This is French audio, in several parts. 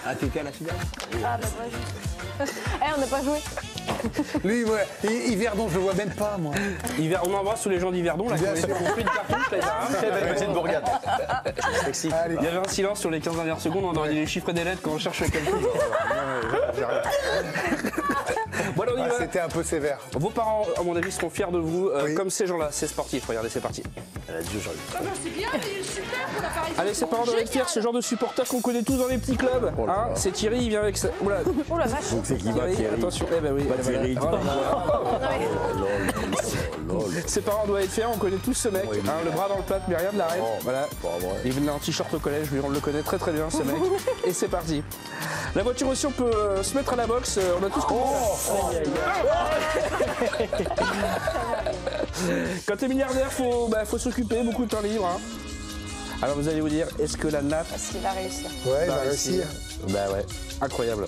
Ah, t'étais à la finale? Ah, bah, ouais. Eh, on n'a pas joué. Lui, ouais, Yverdon, je le vois même pas, moi. On embrasse tous les gens d'Yverdon, là, qui ont été construits de cartouches, là. Très belle petite bourgade. Sexy. Allez. Il y avait un silence sur les 15 dernières secondes, on aurait dit les chiffres et des lettres quand on cherche le calcul. Bon, alors, on y va. C'était un peu sévère. Vos parents, à mon avis, seront fiers de vous, Oui. comme ces gens-là. C'est sportif, regardez, c'est parti. Adieu, Jean-Luc. Ah bah c'est bien, il est super pour l'appareil. Allez, ses parents doivent être fiers, ce genre de supporters qu'on connaît tous dans les petits clubs. Hein, c'est Thierry, il vient avec ça. Oula. Oh la vache. C'est qui va, Thierry? Attention, eh ben oui. Pas Thierry. Voilà. Ses parents doivent être fiers, on connaît tous ce mec. Oui. Hein, le bras dans le plat, mais rien de l'arrête. Oh, Voilà. bon, ouais. Il venait en t-shirt au collège, lui, on le connaît très très bien, ce mec. Et c'est parti. La voiture aussi, on peut se mettre à la boxe. On a tous compris. Quand t'es milliardaire, faut s'occuper, beaucoup de temps libre. Hein. Alors vous allez vous dire, est-ce que la nappe Est-ce qu'il va réussir? Ouais, il va va réussir. Bah ouais, incroyable.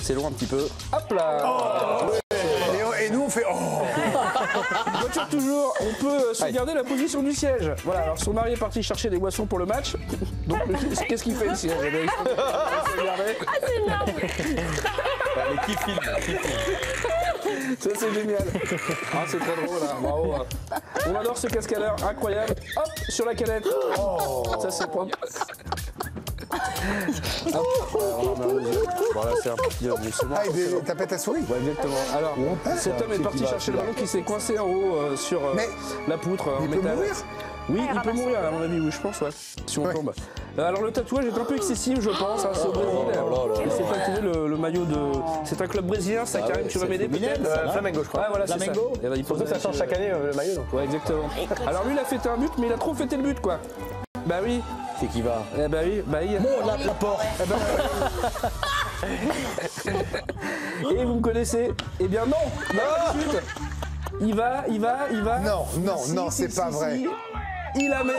C'est long un petit peu. Hop là. Et nous, on fait. Oh. Voiture toujours, on peut sauvegarder la position du siège. Voilà, alors son mari est parti chercher des boissons pour le match. Donc qu'est-ce qu'il fait le siège? Eh ben, il faut sauvegarder. Ah, c'est énorme. Mais qui filme? Ça c'est génial. Ah c'est très drôle là, bravo. On adore ce cascadeur, incroyable. Hop, sur la canette. Oh, ça c'est propre. Hop, voilà, c'est un petit c'est bon. Ah, il tapette à souris. Ouais, exactement. Alors, cet homme est parti chercher le ballon qui s'est coincé en haut sur Mais la poutre en il peut métal. mourir. Oui, il peut mourir à mon avis, oui, je pense, ouais. Si on Ouais. tombe. Alors le tatouage est un peu excessif, je pense. Hein, c'est au Brésil. Il s'est tatoué le maillot de. C'est un club brésilien, ça, Karim, tu vas m'aider peut-être. Flamengo, je crois. Ouais, voilà, c'est ça. Flamengo. Et ben, il faut Surtout que ça change chaque année le maillot. Donc. Ouais, exactement. Alors lui, il a fêté un but, mais il a trop fêté le but, quoi. Bah oui. C'est qui va? Eh bah oui, bah il. Oh, la porte. Et vous me connaissez? Eh bien non. Non. Il va. Non, non, Si, non, si, c'est pas si, vrai. si. Il la met.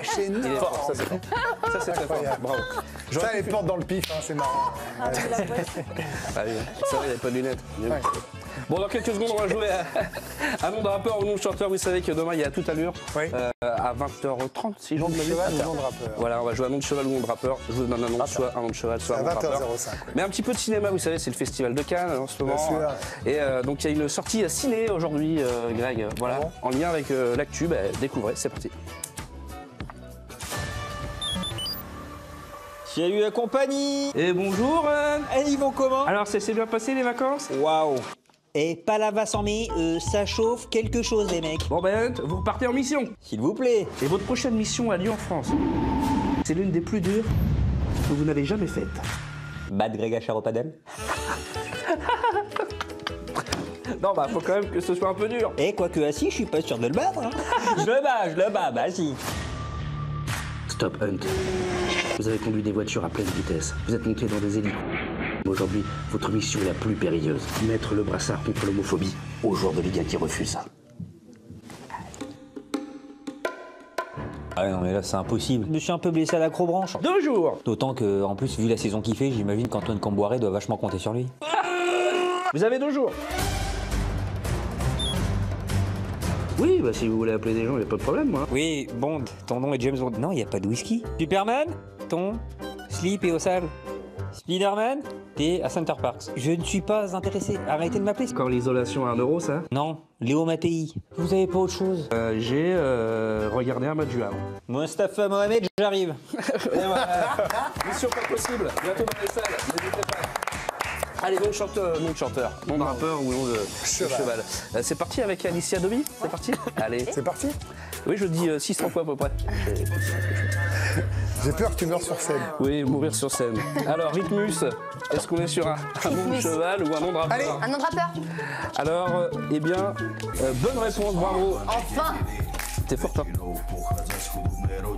Chez nous. Il est fort, ça c'est fort. Ça c'est très fort. Bravo. Ça, les portes dans le pif, hein, c'est marrant. Ah, tu l'as pas. Ah oui, c'est vrai, il n'y avait pas de lunettes. Bon, dans quelques secondes, on va jouer à nom de rappeur ou nom de chanteur. Vous savez que demain, il y a toute allure. Oui. À 20h30, si je ne m'abuse. Cheval ou nom de rappeur? Voilà, on va jouer à nom de cheval ou nom de rappeur. Je vous donne un nom, soit un nom de cheval, soit un nom de rappeur. À 20h05. Mais un petit peu de cinéma, vous savez, c'est le festival de Cannes en ce moment. sûr. Et donc, il y a une sortie à ciné aujourd'hui, Greg. Voilà, Ah bon en lien avec l'actu. Bah, découvrez, c'est parti. J'ai eu la compagnie. Et bonjour. Et ils vont comment? Alors, ça s'est bien passé les vacances? Waouh. Et pas la va s'en met, ça chauffe quelque chose les mecs. Bon ben, vous repartez en mission. S'il vous plaît. Et votre prochaine mission a lieu en France. C'est l'une des plus dures que vous n'avez jamais faites. Bad Greg à Charopadel. Non, bah faut quand même que ce soit un peu dur. Et quoique assis, je suis pas sûr de le battre. Hein. je le bats, bah si. Stop Hunt. Vous avez conduit des voitures à pleine vitesse. Vous êtes monté dans des hélicos. Aujourd'hui, votre mission est la plus périlleuse. Mettre le brassard contre l'homophobie aux joueurs de Ligue 1 qui refusent ça. Ah non mais là c'est impossible. Je me suis un peu blessé à l'acrobranche. 2 jours. D'autant que, en plus, vu la saison qu'il fait, j'imagine qu'Antoine Camboiré doit vachement compter sur lui. Vous avez 2 jours. Oui, bah si vous voulez appeler des gens, il n'y a pas de problème, moi. Oui, Bond, ton nom est James Bond. Non, il n'y a pas de whisky. Superman, ton slip est au sable. Spiderman, t'es à Center Parks. Je ne suis pas intéressé. Arrêtez de m'appeler. Encore l'isolation à 1 euro, ça. Non, Léo Mattei. Vous avez pas autre chose? J'ai regardé un match du Havre. Mustafa Mohamed, j'arrive. Et voilà. Mission pas possible. Bientôt dans les salles. N'hésitez pas. Allez, nom de chanteur, nom de rappeur ou nom de cheval. C'est parti avec Alicia Domi. C'est parti. Allez. C'est parti? Oui, je dis 600 fois à peu près. J'ai peur que tu meurs sur scène. Oui, mourir sur scène. Alors, Rythmus, est-ce qu'on est sur un nom de cheval ou un nom de rappeur? Allez. Un nom de rappeur? Alors, eh bien, bonne réponse, bravo. Enfin. T'es fort, hein?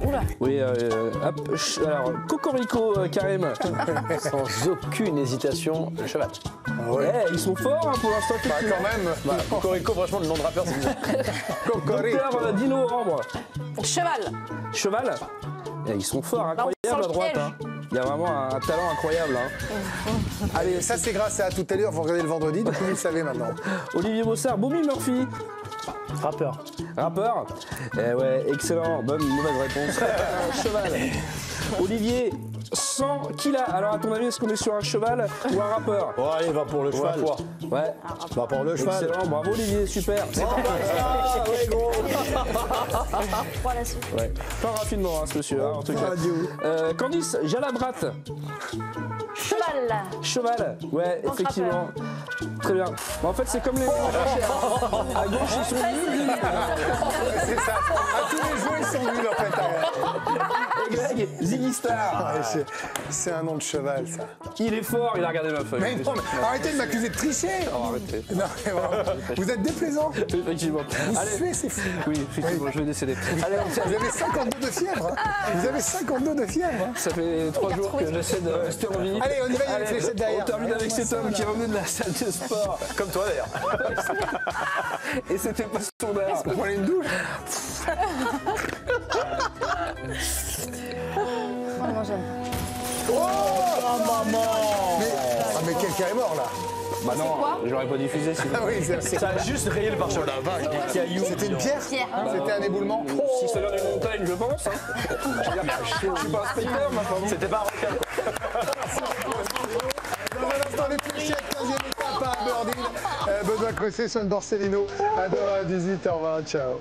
Oula. Oui, hop, alors, Cocorico, Karim. Sans aucune hésitation, le cheval. Ouais, ils sont forts hein, pour l'instant. Bah, quand même. Bah, Cocorico, franchement, le nom de rappeur, c'est bizarre. Cocorico. Docteur Dino Rambre. Cheval. Cheval. Eh, ils sont forts, Bah, on incroyables sent à le droite. piège. Hein. Il y a vraiment un talent incroyable. Hein. Allez, ça c'est grâce à tout à l'heure, vous regardez le vendredi, donc vous le savez maintenant. Olivier Bossard, Bobby Murphy. Rappeur. Rappeur. Eh ouais, excellent, bonne mauvaise réponse. Cheval. Olivier, 100 kilos. Alors à ton avis, est-ce qu'on est sur un cheval ou un rappeur? Bon, allez, va pour le cheval. Ouais. Va pour le cheval. Excellent, bravo Olivier, super. C'est pas Ah, ouais, gros. Voilà, c'est Ouais. Pas rapidement, hein, ce monsieur, hein, en tout cas. Candice, Jalabrat. cheval. Cheval. Ouais, Bon, effectivement. Très bien. Bon, en fait, c'est comme les. À gauche, ils sont nuls. C'est ça. À tous les jeux, ils sont nuls en fait. Et Greg, Ziggy Star. C'est un nom de cheval, ça. Il est fort, il a regardé ma feuille. Mais non, mais arrêtez de m'accuser de tricher. Oh, arrêtez. Non, mais vraiment, vous êtes déplaisant. Effectivement. Vous Allez. suez, c'est fou. Oui, effectivement, je vais décéder. Allez, Vous avez 52 de fièvre. Hein. Vous avez 52 de fièvre. Hein. ça fait 3 jours que j'essaie de rester en vie. Allez, on y va, il y a les fléchettes derrière. On termine avec cet homme qui est revenu de la salle de sport. Comme toi d'ailleurs. Et c'était pas son heure. Vous prenez une douche. Vraiment, j'aime. Mais quelqu'un est mort là. Bah non, j'aurais pas diffusé sinon. Ah oui, c'est Ça a juste rayé le pare-choc. Des cailloux. C'était une pierre. C'était un éboulement. Si ça vient d'une montagne, je pense. Hein. Je suis pas inspecteur, ma femme. C'était pas un requin. Dans un instant, les fléchettes, 15e étape à Aberdeen. Benoît Cressé, Sean Borsellino. À demain à 18h20. Ciao.